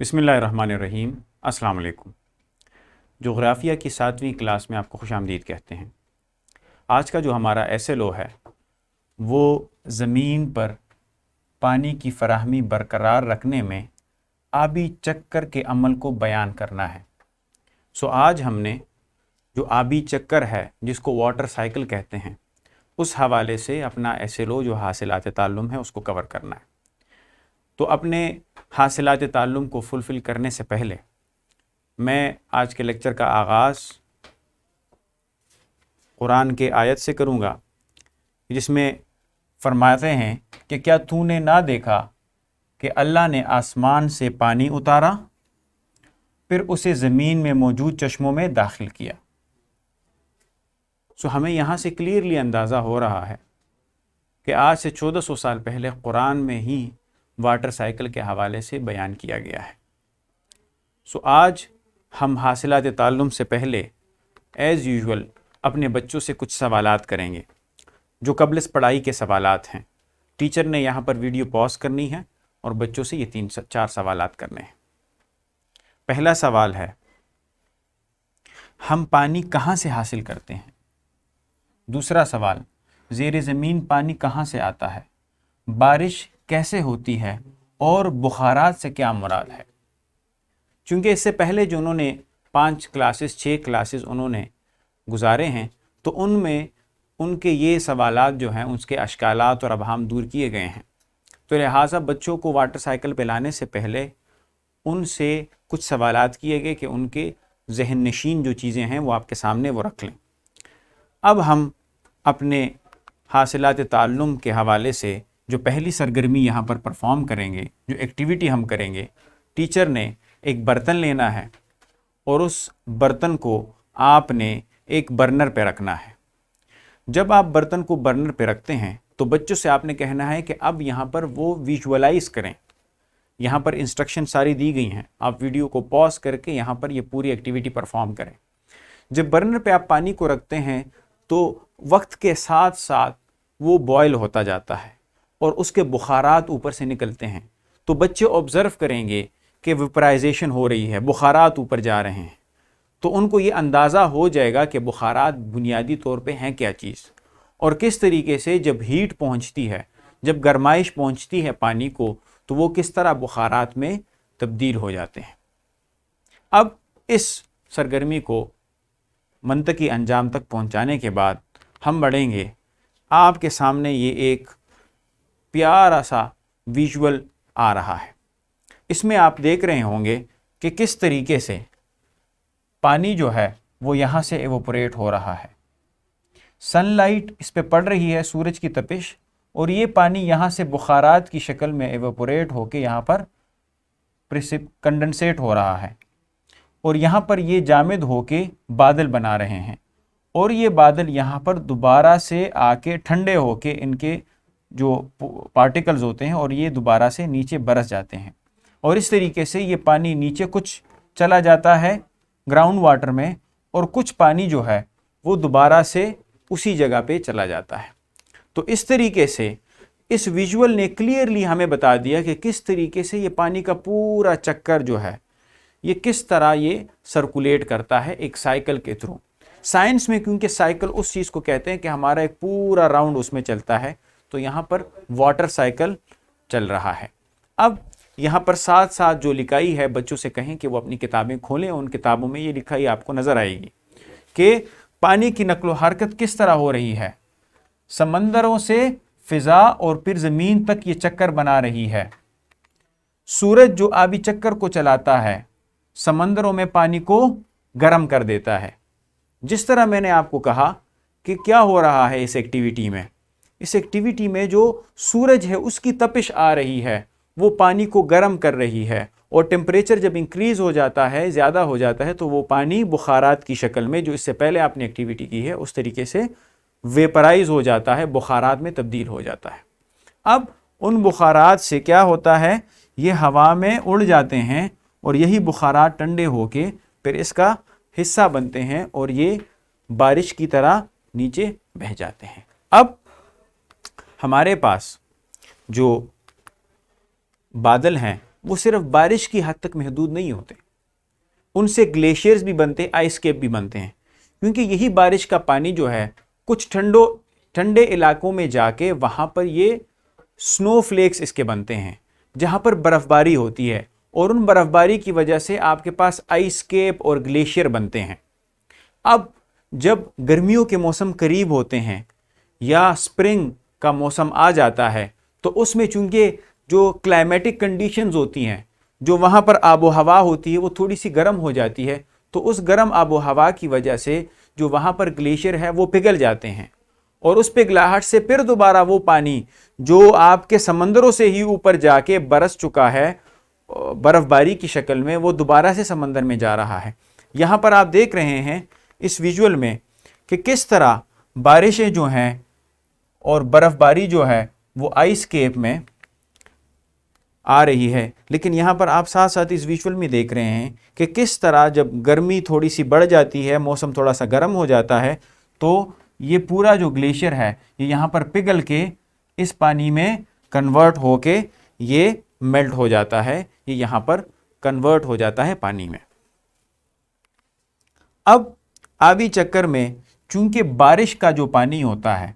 بسم اللہ الرحمن الرحیم۔ السلام علیکم۔ جغرافیہ کی 7ویں کلاس میں آپ کو خوش آمدید کہتے ہیں۔ آج کا جو ہمارا ایسے ہے وہ زمین پر پانی کی فراہمی برقرار رکھنے میں آبی چکر کے عمل کو بیان کرنا ہے۔ آج ہم نے جو آبی چکر ہے جس کو واٹر سائیکل کہتے ہیں اس حوالے سے اپنا ایسے جو حاصلات تعلم ہے اس کو کور کرنا ہے۔ تو اپنے حاصلات تعلم کو فلفل کرنے سے پہلے میں آج کے لیکچر کا آغاز قرآن کے آیت سے کروں گا جس میں فرماتے ہیں کہ کیا تو نے نہ دیکھا کہ اللہ نے آسمان سے پانی اتارا پھر اسے زمین میں موجود چشموں میں داخل کیا۔ ہمیں یہاں سے کلیئرلی اندازہ ہو رہا ہے کہ آج سے 1400 سال پہلے قرآن میں ہی واٹر سائیکل کے حوالے سے بیان کیا گیا ہے۔ آج ہم حاصلات تعلم سے پہلے ایز یوزول اپنے بچوں سے کچھ سوالات کریں گے جو قبل اس پڑھائی کے سوالات ہیں۔ ٹیچر نے یہاں پر ویڈیو پاز کرنی ہے اور بچوں سے یہ 3-4 سوالات کرنے ہیں۔ پہلا سوال ہے، ہم پانی کہاں سے حاصل کرتے ہیں؟ دوسرا سوال، زیر زمین پانی کہاں سے آتا ہے؟ بارش کیسے ہوتی ہے اور بخارات سے کیا مراد ہے؟ چونکہ اس سے پہلے جو انہوں نے 6 کلاسز انہوں نے گزارے ہیں تو ان میں ان کے یہ سوالات جو ہیں اس کے اشکالات اور ابہام دور کیے گئے ہیں، تو لہٰذا بچوں کو واٹر سائیکل پہ لانے سے پہلے ان سے کچھ سوالات کیے گئے کہ ان کے ذہن نشین جو چیزیں ہیں وہ آپ کے سامنے وہ رکھ لیں۔ اب ہم اپنے حاصلات تعلم کے حوالے سے جو پہلی سرگرمی یہاں پر پرفارم کریں گے، جو ایکٹیویٹی ہم کریں گے، ٹیچر نے ایک برتن لینا ہے اور اس برتن کو آپ نے ایک برنر پہ رکھنا ہے۔ جب آپ برتن کو برنر پہ رکھتے ہیں تو بچوں سے آپ نے کہنا ہے کہ اب یہاں پر وہ ویژولائز کریں۔ یہاں پر انسٹرکشن ساری دی گئی ہیں، آپ ویڈیو کو پاز کر کے یہاں پر یہ پوری ایکٹیویٹی پرفارم کریں۔ جب برنر پہ آپ پانی کو رکھتے ہیں تو وقت کے ساتھ ساتھ وہ بوائل ہوتا جاتا ہے اور اس کے بخارات اوپر سے نکلتے ہیں، تو بچے آبزرو کریں گے کہ ویپرائزیشن ہو رہی ہے، بخارات اوپر جا رہے ہیں، تو ان کو یہ اندازہ ہو جائے گا کہ بخارات بنیادی طور پہ ہیں کیا چیز، اور کس طریقے سے جب ہیٹ پہنچتی ہے، جب گرمائش پہنچتی ہے پانی کو، تو وہ کس طرح بخارات میں تبدیل ہو جاتے ہیں۔ اب اس سرگرمی کو منطقی انجام تک پہنچانے کے بعد ہم بڑھیں گے۔ آپ کے سامنے یہ ایک پیارا سا ویژول آ رہا ہے، اس میں آپ دیکھ رہے ہوں گے کہ کس طریقے سے پانی جو ہے وہ یہاں سے ایوپوریٹ ہو رہا ہے۔ سن لائٹ اس پہ پڑ رہی ہے، سورج کی تپش، اور یہ پانی یہاں سے بخارات کی شکل میں ایوپوریٹ ہو کے یہاں پر کنڈنسیٹ ہو رہا ہے، اور یہاں پر یہ جامد ہو کے بادل بنا رہے ہیں، اور یہ بادل یہاں پر دوبارہ سے آ کے ٹھنڈے ہو کے ان کے جو پارٹیکلز ہوتے ہیں اور یہ دوبارہ سے نیچے برس جاتے ہیں، اور اس طریقے سے یہ پانی نیچے کچھ چلا جاتا ہے گراؤنڈ واٹر میں، اور کچھ پانی جو ہے وہ دوبارہ سے اسی جگہ پہ چلا جاتا ہے۔ تو اس طریقے سے اس ویژول نے کلیئرلی ہمیں بتا دیا کہ کس طریقے سے یہ پانی کا پورا چکر جو ہے یہ کس طرح یہ سرکولیٹ کرتا ہے ایک سائیکل کے تھرو۔ سائنس میں کیونکہ سائیکل اس چیز کو کہتے ہیں کہ ہمارا ایک پورا راؤنڈ اس میں چلتا ہے، تو یہاں پر واٹر سائیکل چل رہا ہے۔ اب یہاں پر ساتھ ساتھ جو لکھائی ہے، بچوں سے کہیں کہ وہ اپنی کتابیں کھولیں، ان کتابوں میں یہ لکھائی آپ کو نظر آئے گی کہ پانی کی نقل و حرکت کس طرح ہو رہی ہے، سمندروں سے فضا اور پھر زمین تک یہ چکر بنا رہی ہے۔ سورج جو آبی چکر کو چلاتا ہے سمندروں میں پانی کو گرم کر دیتا ہے۔ جس طرح میں نے آپ کو کہا کہ کیا ہو رہا ہے اس ایکٹیویٹی میں، اس ایکٹیویٹی میں جو سورج ہے اس کی تپش آ رہی ہے، وہ پانی کو گرم کر رہی ہے، اور ٹیمپریچر جب انکریز ہو جاتا ہے، زیادہ ہو جاتا ہے، تو وہ پانی بخارات کی شکل میں جو اس سے پہلے آپ نے ایکٹیویٹی کی ہے اس طریقے سے ویپرائز ہو جاتا ہے، بخارات میں تبدیل ہو جاتا ہے۔ اب ان بخارات سے کیا ہوتا ہے، یہ ہوا میں اڑ جاتے ہیں، اور یہی بخارات ٹھنڈے ہو کے پھر اس کا حصہ بنتے ہیں اور یہ بارش کی طرح نیچے بہہ جاتے ہیں۔ اب ہمارے پاس جو بادل ہیں وہ صرف بارش کی حد تک محدود نہیں ہوتے، ان سے گلیشیئرز بھی بنتے ہیں، آئس کیپ بھی بنتے ہیں، کیونکہ یہی بارش کا پانی جو ہے کچھ ٹھنڈے علاقوں میں جا کے وہاں پر یہ سنو فلیکس اس کے بنتے ہیں، جہاں پر برف باری ہوتی ہے، اور ان برف باری کی وجہ سے آپ کے پاس آئس کیپ اور گلیشیئر بنتے ہیں۔ اب جب گرمیوں کے موسم قریب ہوتے ہیں یا سپرنگ کا موسم آ جاتا ہے تو اس میں چونکہ جو کلائمیٹک کنڈیشنز ہوتی ہیں، جو وہاں پر آب و ہوا ہوتی ہے وہ تھوڑی سی گرم ہو جاتی ہے، تو اس گرم آب و ہوا کی وجہ سے جو وہاں پر گلیشیئر ہے وہ پگھل جاتے ہیں، اور اس پگھلاہٹ سے پھر دوبارہ وہ پانی جو آپ کے سمندروں سے ہی اوپر جا کے برس چکا ہے برف باری کی شکل میں، وہ دوبارہ سے سمندر میں جا رہا ہے۔ یہاں پر آپ دیکھ رہے ہیں اس ویژول میں کہ کس طرح بارشیں جو ہیں اور برف باری جو ہے وہ آئس کیپ میں آ رہی ہے، لیکن یہاں پر آپ ساتھ ساتھ اس ویژول میں دیکھ رہے ہیں کہ کس طرح جب گرمی تھوڑی سی بڑھ جاتی ہے، موسم تھوڑا سا گرم ہو جاتا ہے، تو یہ پورا جو گلیشیئر ہے یہ یہاں پر پگھل کے اس پانی میں کنورٹ ہو کے یہ میلٹ ہو جاتا ہے، یہ یہاں پر کنورٹ ہو جاتا ہے پانی میں۔ اب آبی چکر میں چونکہ بارش کا جو پانی ہوتا ہے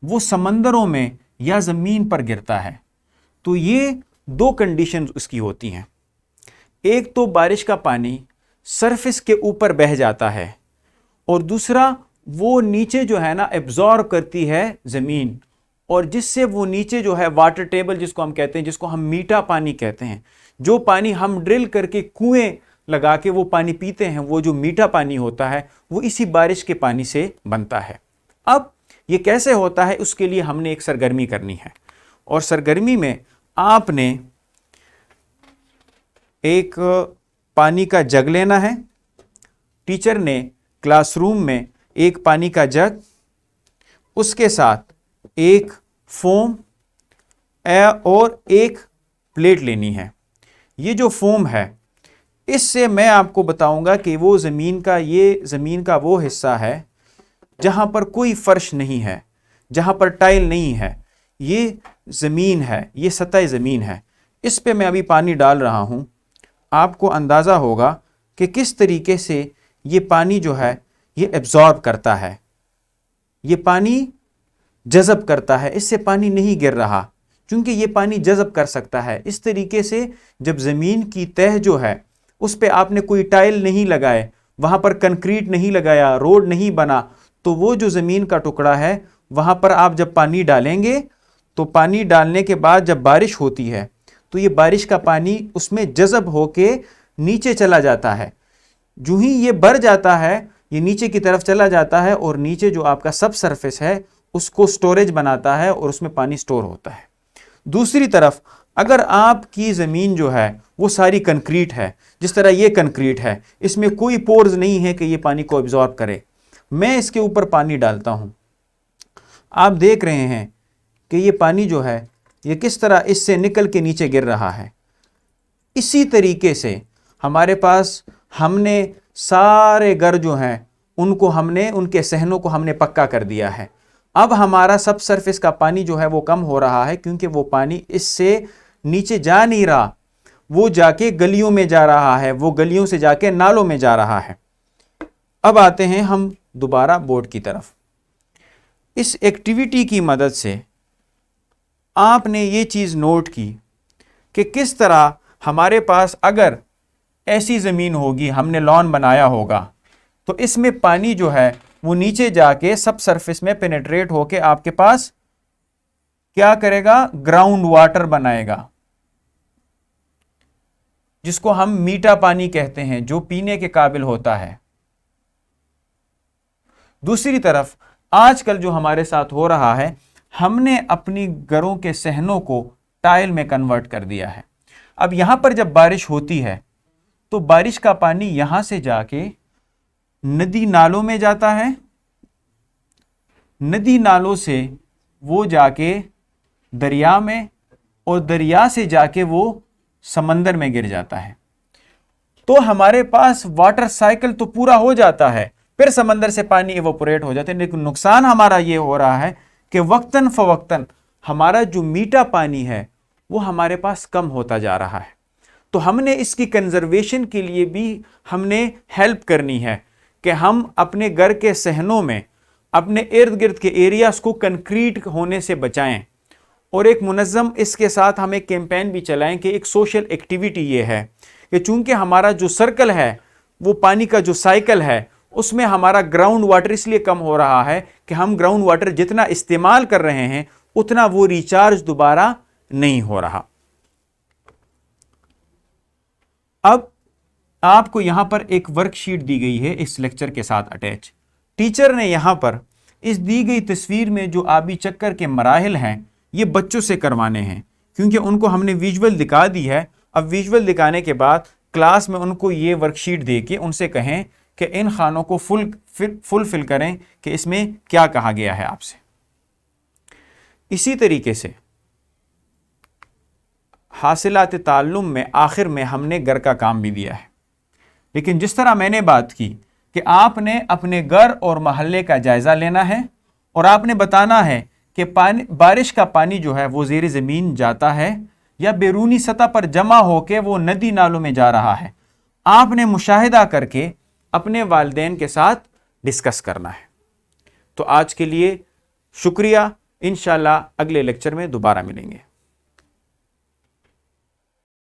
وہ سمندروں میں یا زمین پر گرتا ہے، تو یہ دو کنڈیشنز اس کی ہوتی ہیں۔ ایک تو بارش کا پانی سرفس کے اوپر بہہ جاتا ہے، اور دوسرا وہ نیچے جو ہے نا ایبزارب کرتی ہے زمین، اور جس سے وہ نیچے جو ہے واٹر ٹیبل جس کو ہم کہتے ہیں، جس کو ہم میٹھا پانی کہتے ہیں، جو پانی ہم ڈرل کر کے کنویں لگا کے وہ پانی پیتے ہیں، وہ جو میٹھا پانی ہوتا ہے وہ اسی بارش کے پانی سے بنتا ہے۔ اب یہ کیسے ہوتا ہے، اس کے لیے ہم نے ایک سرگرمی کرنی ہے، اور سرگرمی میں آپ نے ایک پانی کا جگ لینا ہے۔ ٹیچر نے کلاس روم میں ایک پانی کا جگ، اس کے ساتھ ایک فوم اور ایک پلیٹ لینی ہے۔ یہ جو فوم ہے اس سے میں آپ کو بتاؤں گا کہ وہ زمین کا وہ حصہ ہے جہاں پر کوئی فرش نہیں ہے، جہاں پر ٹائل نہیں ہے، یہ زمین ہے، یہ سطح زمین ہے۔ اس پہ میں ابھی پانی ڈال رہا ہوں، آپ کو اندازہ ہوگا کہ کس طریقے سے یہ پانی جو ہے یہ ایبزارب کرتا ہے، یہ پانی جذب کرتا ہے، اس سے پانی نہیں گر رہا چونکہ یہ پانی جذب کر سکتا ہے۔ اس طریقے سے جب زمین کی تہ جو ہے اس پہ آپ نے کوئی ٹائل نہیں لگائے، وہاں پر کنکریٹ نہیں لگایا، روڈ نہیں بنا، تو وہ جو زمین کا ٹکڑا ہے وہاں پر آپ جب پانی ڈالیں گے تو پانی ڈالنے کے بعد جب بارش ہوتی ہے تو یہ بارش کا پانی اس میں جذب ہو کے نیچے چلا جاتا ہے۔ جو ہی یہ بڑھ جاتا ہے یہ نیچے کی طرف چلا جاتا ہے، اور نیچے جو آپ کا سب سرفیس ہے اس کو سٹوریج بناتا ہے اور اس میں پانی سٹور ہوتا ہے۔ دوسری طرف اگر آپ کی زمین جو ہے وہ ساری کنکریٹ ہے، جس طرح یہ کنکریٹ ہے، اس میں کوئی پورز نہیں ہے کہ یہ پانی کو ایبزارب کرے، میں اس کے اوپر پانی ڈالتا ہوں، آپ دیکھ رہے ہیں کہ یہ پانی جو ہے یہ کس طرح اس سے نکل کے نیچے گر رہا ہے۔ اسی طریقے سے ہمارے پاس ہم نے سارے گھر جو ہیں ان کے صحنوں کو ہم نے پکا کر دیا ہے۔ اب ہمارا سب سرفیس کا پانی جو ہے وہ کم ہو رہا ہے، کیونکہ وہ پانی اس سے نیچے جا نہیں رہا، وہ جا کے گلیوں میں جا رہا ہے، وہ گلیوں سے جا کے نالوں میں جا رہا ہے۔ اب آتے ہیں ہم دوبارہ بورڈ کی طرف۔ اس ایکٹیویٹی کی مدد سے آپ نے یہ چیز نوٹ کی کہ کس طرح ہمارے پاس اگر ایسی زمین ہوگی، ہم نے لان بنایا ہوگا، تو اس میں پانی جو ہے وہ نیچے جا کے سب سرفیس میں پینیٹریٹ ہو کے آپ کے پاس کیا کرے گا، گراؤنڈ واٹر بنائے گا، جس کو ہم میٹھا پانی کہتے ہیں، جو پینے کے قابل ہوتا ہے۔ دوسری طرف آج کل جو ہمارے ساتھ ہو رہا ہے، ہم نے اپنی گھروں کے صحنوں کو ٹائل میں کنورٹ کر دیا ہے۔ اب یہاں پر جب بارش ہوتی ہے تو بارش کا پانی یہاں سے جا کے ندی نالوں میں جاتا ہے، ندی نالوں سے وہ جا کے دریا میں، اور دریا سے جا کے وہ سمندر میں گر جاتا ہے۔ تو ہمارے پاس واٹر سائیکل تو پورا ہو جاتا ہے، پھر سمندر سے پانی ایوپوریٹ ہو جاتا ہے، لیکن نقصان ہمارا یہ ہو رہا ہے کہ وقتاً فوقتاً ہمارا جو میٹھا پانی ہے وہ ہمارے پاس کم ہوتا جا رہا ہے۔ تو ہم نے اس کی کنزرویشن کے لیے بھی ہم نے ہیلپ کرنی ہے کہ ہم اپنے گھر کے صحنوں میں اپنے ارد گرد کے ایریاز کو کنکریٹ ہونے سے بچائیں، اور ایک منظم اس کے ساتھ ہم ایک کیمپین بھی چلائیں کہ ایک سوشل ایکٹیویٹی یہ ہے کہ چونکہ ہمارا جو سرکل ہے، وہ پانی کا جو سائیکل ہے، اس میں ہمارا گراؤنڈ واٹر اس لیے کم ہو رہا ہے کہ ہم گراؤنڈ واٹر جتنا استعمال کر رہے ہیں اتنا وہ ریچارج دوبارہ نہیں ہو رہا۔ اب آپ کو یہاں پر ایک ورک شیٹ دی گئی ہے اس لیکچر کے ساتھ اٹیچ۔ ٹیچر نے یہاں پر اس دی گئی تصویر میں جو آبی چکر کے مراحل ہیں یہ بچوں سے کروانے ہیں، کیونکہ ان کو ہم نے ویژول دکھا دی ہے۔ اب ویژول دکھانے کے بعد کلاس میں ان کو یہ ورک شیٹ دے کے ان سے کہیں کہ ان خانوں کو فل کریں کہ اس میں کیا کہا گیا ہے آپ سے۔ اسی طریقے سے حاصلات تعلم میں آخر میں ہم نے گھر کا کام بھی دیا ہے، لیکن جس طرح میں نے بات کی کہ آپ نے اپنے گھر اور محلے کا جائزہ لینا ہے اور آپ نے بتانا ہے کہ بارش کا پانی جو ہے وہ زیر زمین جاتا ہے یا بیرونی سطح پر جمع ہو کے وہ ندی نالوں میں جا رہا ہے، آپ نے مشاہدہ کر کے اپنے والدین کے ساتھ ڈسکس کرنا ہے۔ تو آج کے لیے شکریہ، انشاءاللہ اگلے لیکچر میں دوبارہ ملیں گے۔